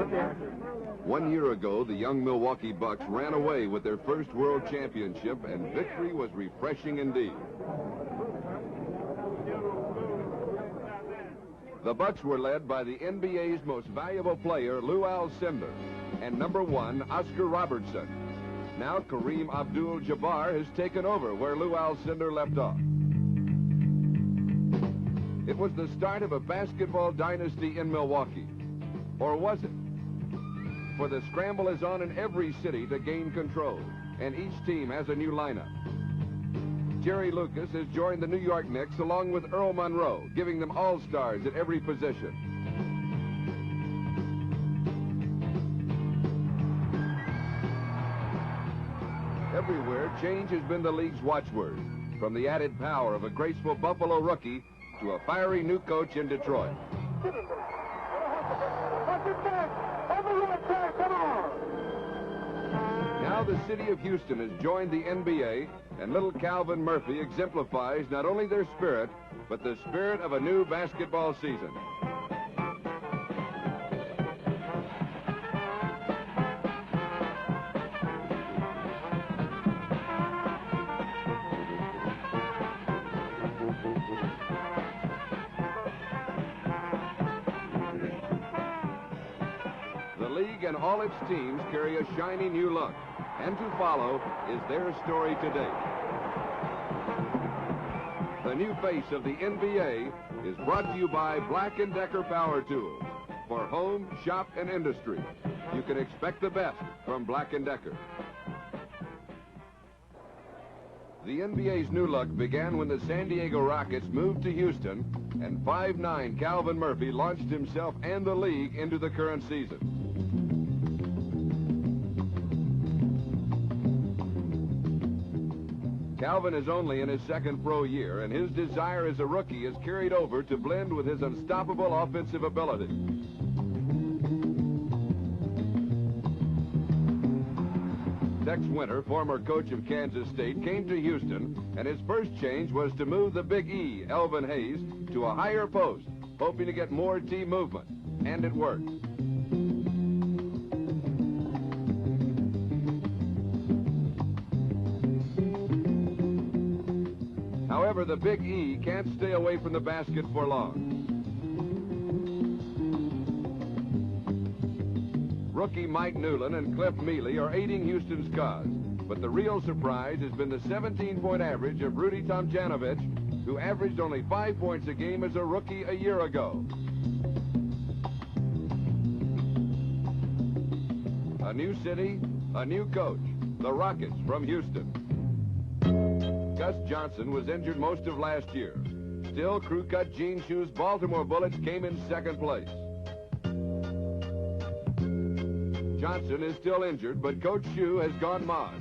1 year ago, the young Milwaukee Bucks ran away with their first world championship, and victory was refreshing indeed. The Bucks were led by the NBA's most valuable player, Lou Alcindor, and number 1, Oscar Robertson. Now Kareem Abdul-Jabbar has taken over where Lou Alcindor left off. It was the start of a basketball dynasty in Milwaukee. Or was it? For the scramble is on in every city to gain control, and each team has a new lineup. Jerry Lucas has joined the New York Knicks along with Earl Monroe, giving them all-stars at every position. Everywhere, change has been the league's watchword, from the added power of a graceful Buffalo rookie to a fiery new coach in Detroit. Now the city of Houston has joined the NBA, and little Calvin Murphy exemplifies not only their spirit, but the spirit of a new basketball season. The league and all its teams carry a shiny new look, and to follow is their story today. The new face of the NBA is brought to you by Black & Decker Power Tools. For home, shop, and industry, you can expect the best from Black & Decker. The NBA's new look began when the San Diego Rockets moved to Houston, and 5'9" Calvin Murphy launched himself and the league into the current season. Calvin is only in his second pro year, and his desire as a rookie is carried over to blend with his unstoppable offensive ability. Tex Winter, former coach of Kansas State, came to Houston, and his first change was to move the Big E, Elvin Hayes, to a higher post, hoping to get more team movement, and it worked. However, the Big E can't stay away from the basket for long. Rookie Mike Newland and Cliff Mealy are aiding Houston's cause, but the real surprise has been the 17-point average of Rudy Tomjanovich, who averaged only 5 points a game as a rookie a year ago. A new city, a new coach, the Rockets from Houston. Gus Johnson was injured most of last year. Still, crew-cut jean shoes Baltimore Bullets came in second place. Johnson is still injured, but Coach Shue has gone Moz.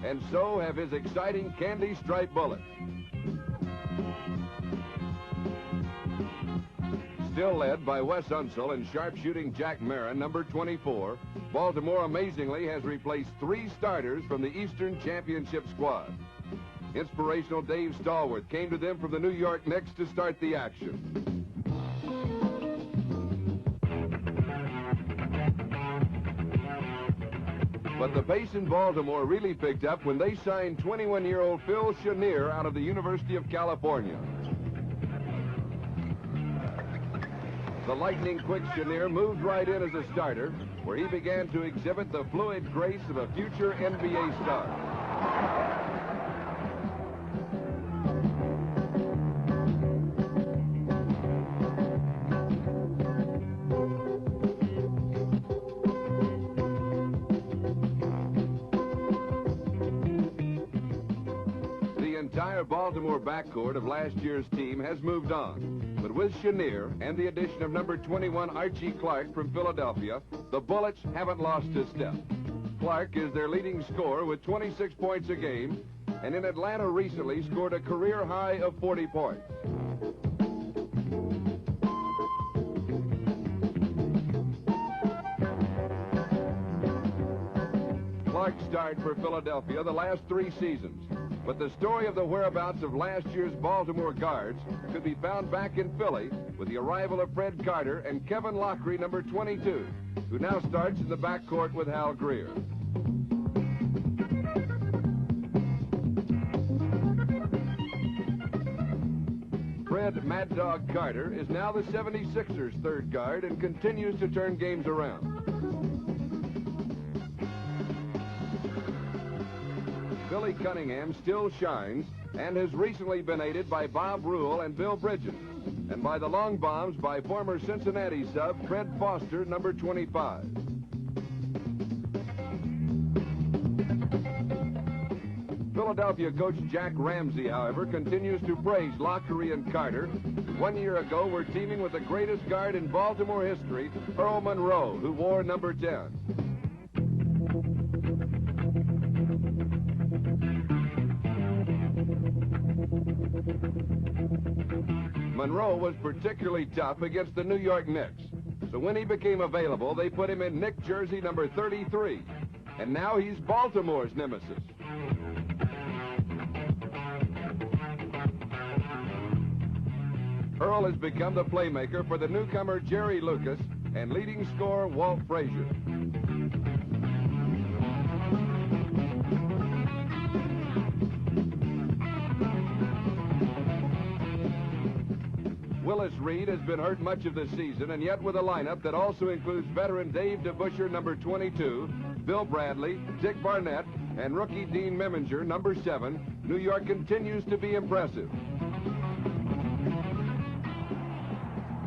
And so have his exciting candy stripe Bullets. Still led by Wes Unseld and sharpshooting Jack Marin, number 24, Baltimore amazingly has replaced 3 starters from the Eastern Championship squad. Inspirational Dave Stallworth came to them from the New York Knicks to start the action. But the pace in Baltimore really picked up when they signed 21-year-old Phil Chenier out of the University of California. The lightning-quick Chenier moved right in as a starter, where he began to exhibit the fluid grace of a future NBA star. The entire Baltimore backcourt of last year's team has moved on. But with Chenier and the addition of number 21 Archie Clark from Philadelphia, the Bullets haven't lost a step. Clark is their leading scorer with 26 points a game, and in Atlanta recently scored a career high of 40 points. Clark starred for Philadelphia the last 3 seasons, But the story of the whereabouts of last year's Baltimore Guards could be found back in Philly with the arrival of Fred Carter and Kevin Lockery, number 22, who now starts in the backcourt with Hal Greer. Fred Mad Dog Carter is now the 76ers' third guard and continues to turn games around. Billy Cunningham still shines and has recently been aided by Bob Rule and Bill Bridges, and by the long bombs by former Cincinnati sub Fred Foster, number 25. Philadelphia coach Jack Ramsey, however, continues to praise Lockery and Carter. 1 year ago, were teaming with the greatest guard in Baltimore history, Earl Monroe, who wore number 10. Monroe was particularly tough against the New York Knicks. So when he became available, they put him in Knick jersey number 33. And now he's Baltimore's nemesis. Earl has become the playmaker for the newcomer Jerry Lucas and leading scorer Walt Frazier. Willis Reed has been hurt much of the season, and yet with a lineup that also includes veteran Dave DeBusschere, number 22, Bill Bradley, Dick Barnett, and rookie Dean Meminger, number 7, New York continues to be impressive.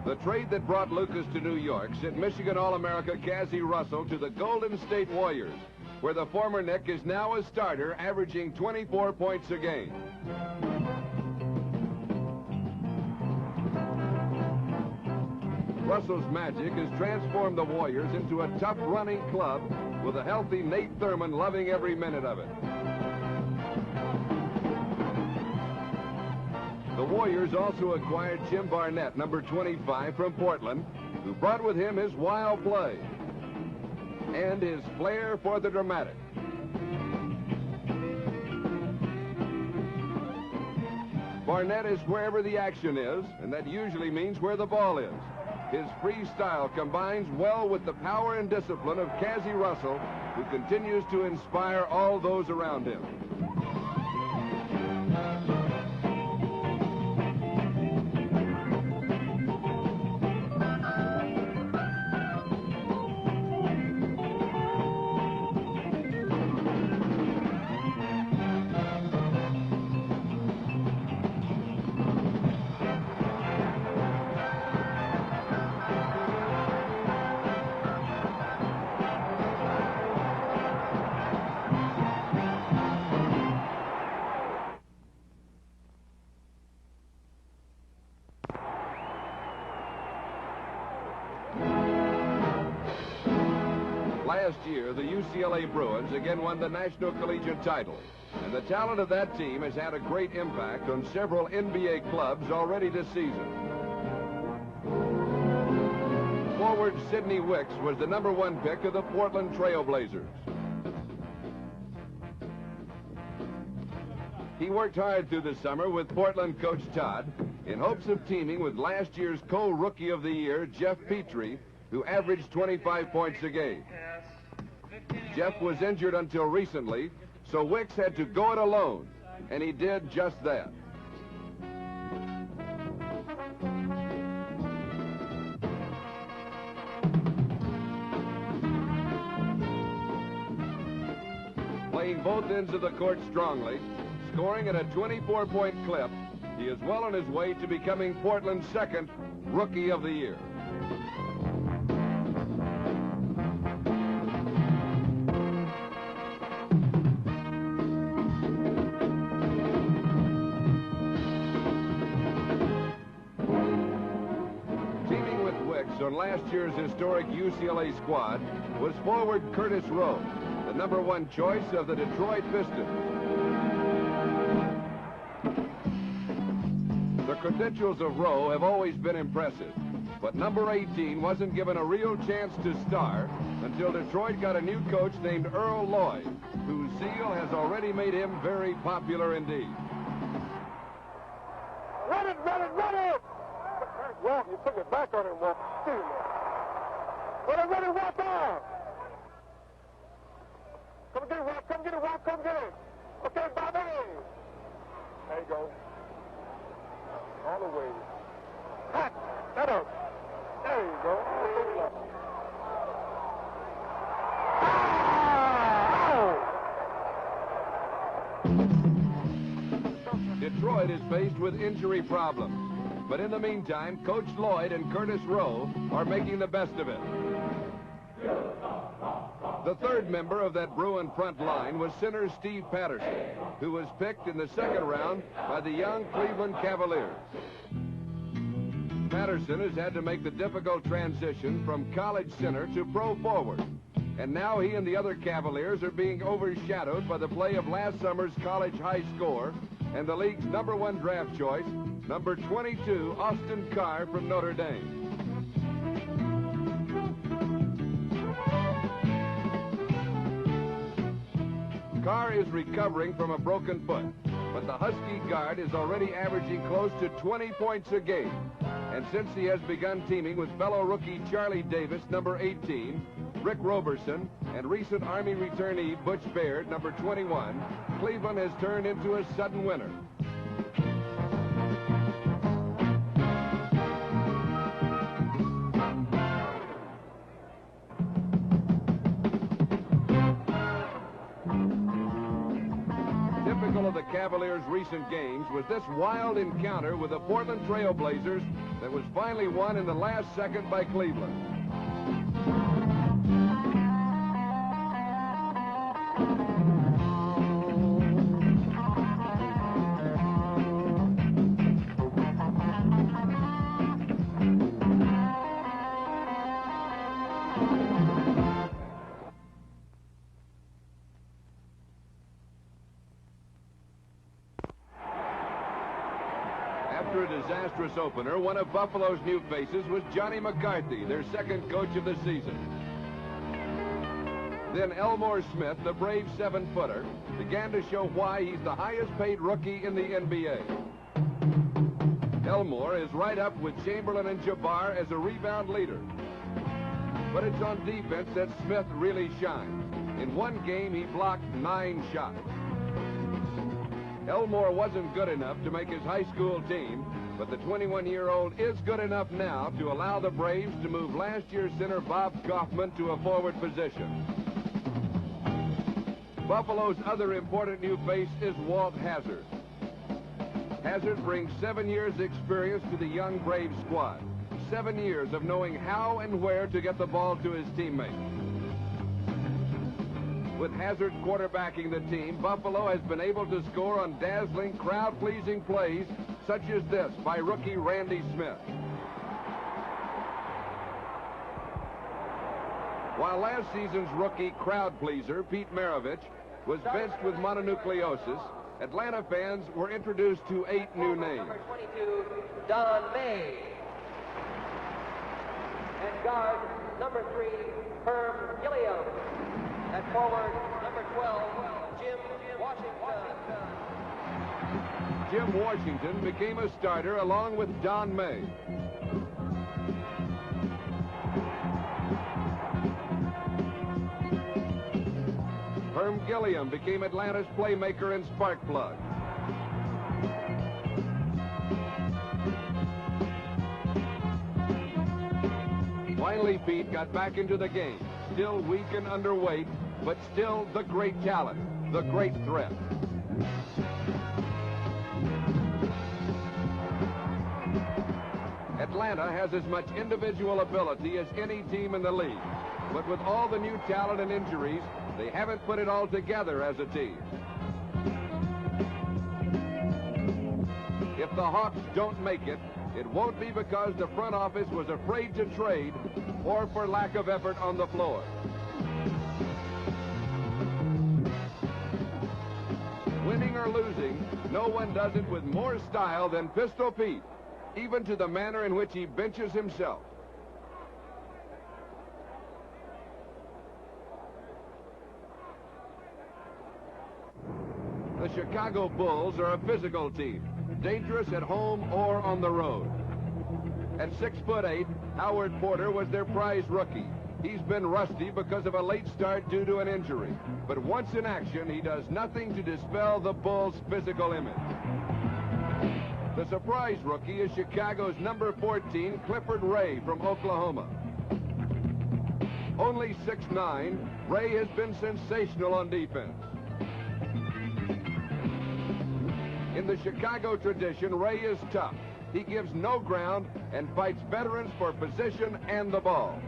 The trade that brought Lucas to New York sent Michigan All-America Cazzie Russell to the Golden State Warriors, where the former Knick is now a starter, averaging 24 points a game. Russell's magic has transformed the Warriors into a tough-running club with a healthy Nate Thurmond loving every minute of it. The Warriors also acquired Jim Barnett, number 25, from Portland, who brought with him his wild play and his flair for the dramatic. Barnett is wherever the action is, and that usually means where the ball is. His freestyle combines well with the power and discipline of Cazzie Russell, who continues to inspire all those around him. Last year, the UCLA Bruins again won the National Collegiate title, and the talent of that team has had a great impact on several NBA clubs already this season. Forward Sidney Wicks was the number 1 pick of the Portland Trail Blazers. He worked hard through the summer with Portland coach Todd in hopes of teaming with last year's co-rookie of the year, Jeff Petrie, who averaged 25 points a game. Jeff was injured until recently, so Wicks had to go it alone, and he did just that. Playing both ends of the court strongly, scoring at a 24-point clip, he is well on his way to becoming Portland's second Rookie of the Year. On last year's historic UCLA squad was forward Curtis Rowe, the number 1 choice of the Detroit Pistons. The credentials of Rowe have always been impressive, but number 18 wasn't given a real chance to star until Detroit got a new coach named Earl Lloyd, whose zeal has already made him very popular indeed. Run it, run it, run it! Walk, you took it back on him, Walk. Run it, walk on! Come get it, Walk, come get it, Walk, come get it! Okay, Bobby! There you go. All the way. Hot! That up! There you go. Detroit is faced with injury problems. But in the meantime, Coach Lloyd and Curtis Rowe are making the best of it. The third member of that Bruin front line was center Steve Patterson, who was picked in the second round by the young Cleveland Cavaliers. Patterson has had to make the difficult transition from college center to pro forward. And now he and the other Cavaliers are being overshadowed by the play of last summer's college high score and the league's #1 draft choice, number 22, Austin Carr from Notre Dame. Carr is recovering from a broken foot, but the Husky guard is already averaging close to 20 points a game. And since he has begun teaming with fellow rookie Charlie Davis, number 18, Rick Roberson, and recent Army returnee Butch Baird, number 21, Cleveland has turned into a sudden winner. Typical of the Cavaliers' recent games was this wild encounter with the Portland Trail Blazers that was finally won in the last second by Cleveland. After a disastrous opener, one of Buffalo's new faces was Johnny McCarthy, their second coach of the season. Then Elmore Smith, the brave 7-footer, began to show why he's the highest-paid rookie in the NBA. Elmore is right up with Chamberlain and Jabbar as a rebound leader. But it's on defense that Smith really shines. In one game, he blocked 9 shots. Elmore wasn't good enough to make his high school team, but the 21-year-old is good enough now to allow the Braves to move last year's center Bob Kaufman to a forward position. Buffalo's other important new face is Walt Hazzard. Hazzard brings 7 years' experience to the young Braves squad. 7 years of knowing how and where to get the ball to his teammates. With Hazzard quarterbacking the team, Buffalo has been able to score on dazzling, crowd-pleasing plays such as this by rookie Randy Smith. While last season's rookie crowd-pleaser, Pete Maravich, was benched with mononucleosis, Atlanta fans were introduced to 8 new names. Number 22, Don May. And guard, number 3, Herm Gilliam. At forward, number 12, Jim Washington. Jim Washington became a starter along with Don May. Herm Gilliam became Atlanta's playmaker and spark plug. Finally, Pete got back into the game. Still weak and underweight, but still the great talent, the great threat. Atlanta has as much individual ability as any team in the league. But with all the new talent and injuries, they haven't put it all together as a team. If the Hawks don't make it, it won't be because the front office was afraid to trade or for lack of effort on the floor. Winning or losing, no one does it with more style than Pistol Pete, even to the manner in which he benches himself. The Chicago Bulls are a physical team, dangerous at home or on the road. At 6'8", Howard Porter was their prize rookie. He's been rusty because of a late start due to an injury. But once in action, he does nothing to dispel the Bulls' physical image. The surprise rookie is Chicago's number 14, Clifford Ray from Oklahoma. Only 6'9", Ray has been sensational on defense. In the Chicago tradition, Ray is tough. He gives no ground and fights veterans for position and the ball.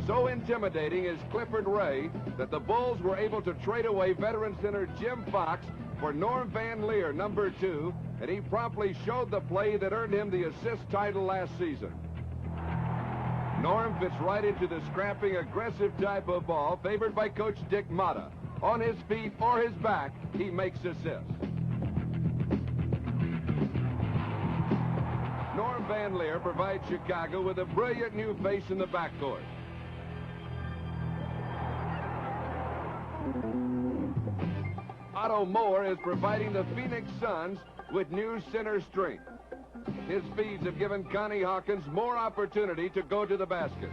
So intimidating is Clifford Ray that the Bulls were able to trade away veteran center Jim Fox for Norm Van Leer, number 2, and he promptly showed the play that earned him the assist title last season. Norm fits right into the scrapping, aggressive type of ball favored by Coach Dick Motta. On his feet or his back, he makes assists. Norm Van Leer provides Chicago with a brilliant new face in the backcourt. Otto Moore is providing the Phoenix Suns with new center strength. His speeds have given Connie Hawkins more opportunity to go to the basket.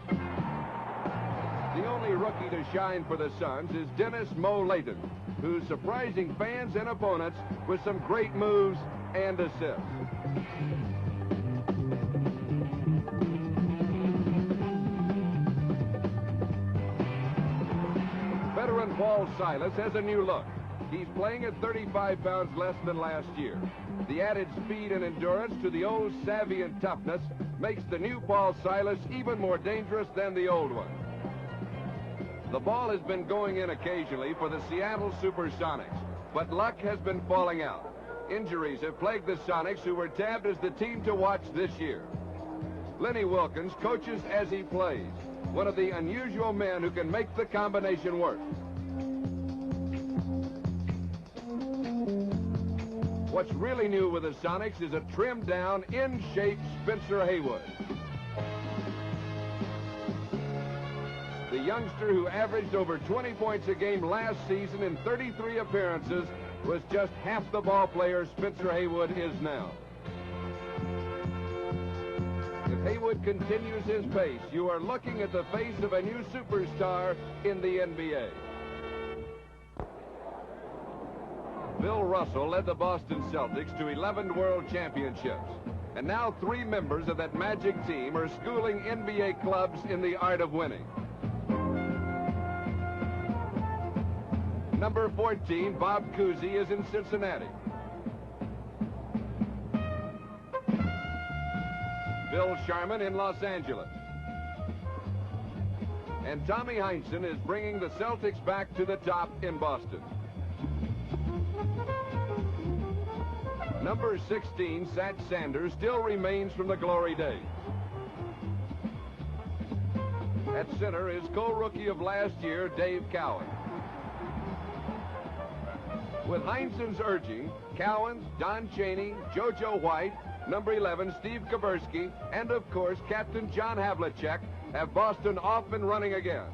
The only rookie to shine for the Suns is Dennis Mo Layton, who's surprising fans and opponents with some great moves and assists. Veteran Paul Silas has a new look. He's playing at 35 pounds less than last year. The added speed and endurance to the old savvy and toughness makes the new Paul Silas even more dangerous than the old one. The ball has been going in occasionally for the Seattle Supersonics, but luck has been falling out. Injuries have plagued the Sonics, who were tabbed as the team to watch this year. Lenny Wilkins coaches as he plays, one of the unusual men who can make the combination work. What's really new with the Sonics is a trimmed-down, in-shape Spencer Haywood. The youngster, who averaged over 20 points a game last season in 33 appearances, was just half the ball player Spencer Haywood is now. If Haywood continues his pace, you are looking at the face of a new superstar in the NBA. Bill Russell led the Boston Celtics to 11 world championships. And now 3 members of that magic team are schooling NBA clubs in the art of winning. Number 14, Bob Cousy, is in Cincinnati. Bill Sharman in Los Angeles. And Tommy Heinsohn is bringing the Celtics back to the top in Boston. Number 16, Sat Sanders, still remains from the glory days. At center is co-rookie of last year, Dave Cowan. With Heinsohn's urging, Cowens, Don Chaney, JoJo White, number 11, Steve Kaversky, and of course, Captain John Havlicek have Boston off and running again.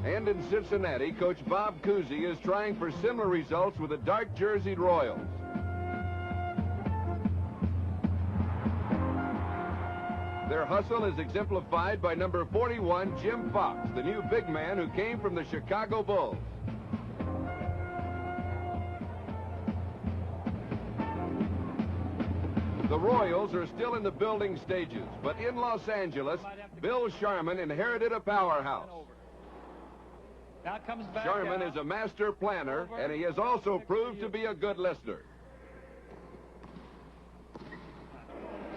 And in Cincinnati, Coach Bob Cousy is trying for similar results with the dark-jerseyed Royals. Their hustle is exemplified by number 41, Jim Fox, the new big man who came from the Chicago Bulls. The Royals are still in the building stages, but in Los Angeles, Bill Sharman inherited a powerhouse. Now comes back. Sharman is a master planner, and he has also proved to be a good listener.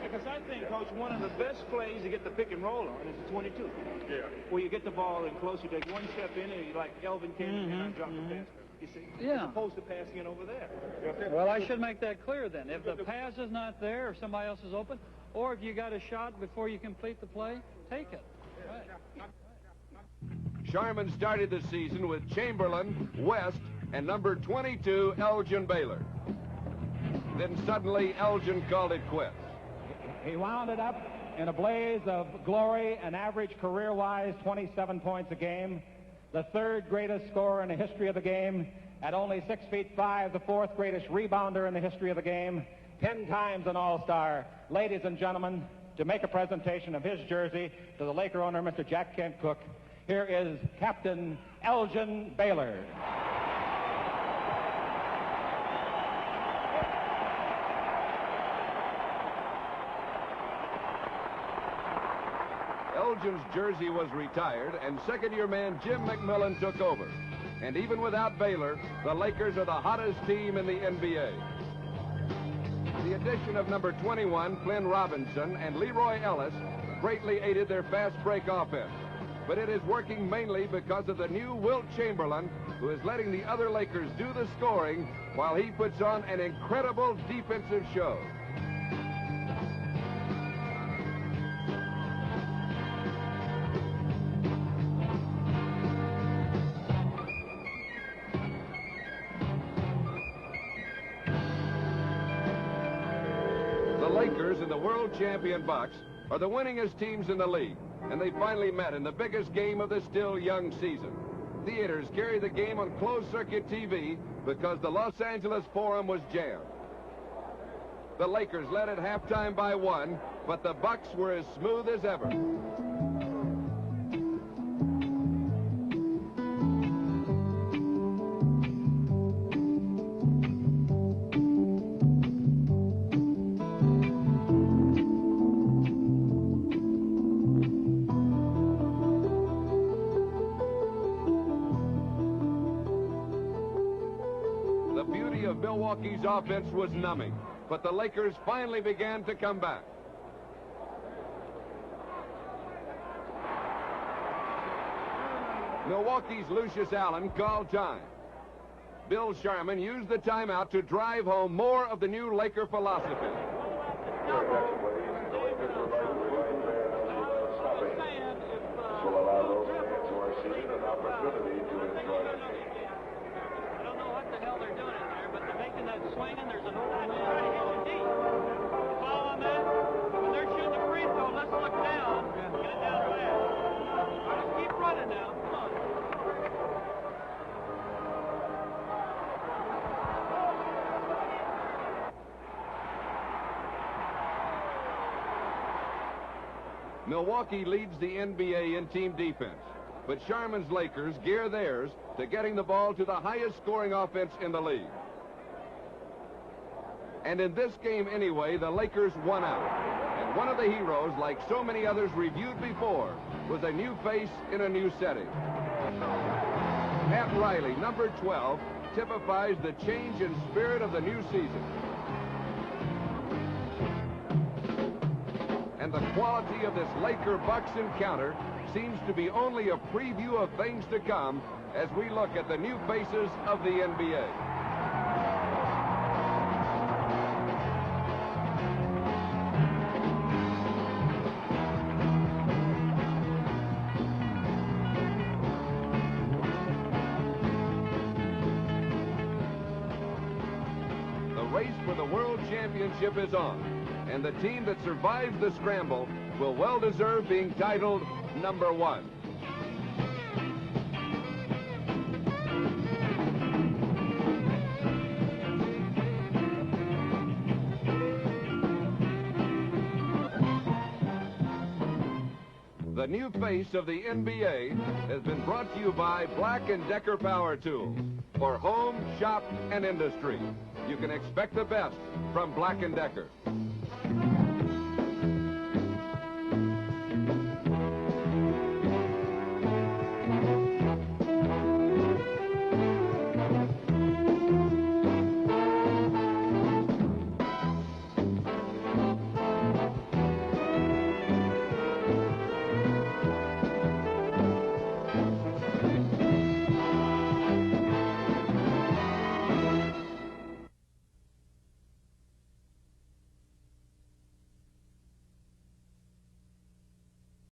Because I think, Coach, one of the best plays to get the pick and roll on is the 22. Yeah. Where you get the ball in close, you take one step in, and you like Elvin Cannon and drop the pass. You see? Yeah. As opposed to passing it over there. Well, I should make that clear then. If the pass is not there, or somebody else is open, or if you got a shot before you complete the play, take it. Right. Sharman started the season with Chamberlain, West, and number 22, Elgin Baylor. Then suddenly Elgin called it quits. He wound it up in a blaze of glory, an average career-wise 27 points a game, the third greatest scorer in the history of the game, at only 6'5", the fourth greatest rebounder in the history of the game, 10 times an All-Star. Ladies and gentlemen, to make a presentation of his jersey to the Laker owner, Mr. Jack Kent Cooke, here is Captain Elgin Baylor. Elgin's jersey was retired, and second-year man Jim McMillan took over. And even without Baylor, the Lakers are the hottest team in the NBA. The addition of number 21, Flynn Robinson, and Leroy Ellis greatly aided their fast break offense. But it is working mainly because of the new Wilt Chamberlain, who is letting the other Lakers do the scoring while he puts on an incredible defensive show. The Lakers and the world champion Bucks are the winningest teams in the league, and they finally met in the biggest game of the still young season. Theaters carry the game on closed-circuit TV because the Los Angeles Forum was jammed. The Lakers led at halftime by 1, but the Bucks were as smooth as ever. The beauty of Milwaukee's offense was numbing, but the Lakers finally began to come back. Milwaukee's Lucius Allen called time. Bill Sharman used the timeout to drive home more of the new Laker philosophy. Swinging, there's an old man trying to hit you deep. Follow on that? When they're shooting the free throw, let's look down. Get it down fast. All right, let's keep running now. Come on. Milwaukee leads the NBA in team defense, but Sharman's Lakers gear theirs to getting the ball to the highest scoring offense in the league. And in this game anyway, the Lakers won out. And one of the heroes, like so many others reviewed before, was a new face in a new setting. Pat Riley, number 12, typifies the change in spirit of the new season. And the quality of this Laker-Bucks encounter seems to be only a preview of things to come as we look at the new faces of the NBA. The World Championship is on, and the team that survives the scramble will well deserve being titled number 1. The new face of the NBA has been brought to you by Black & Decker Power Tools for home, shop, and industry. You can expect the best from Black & Decker.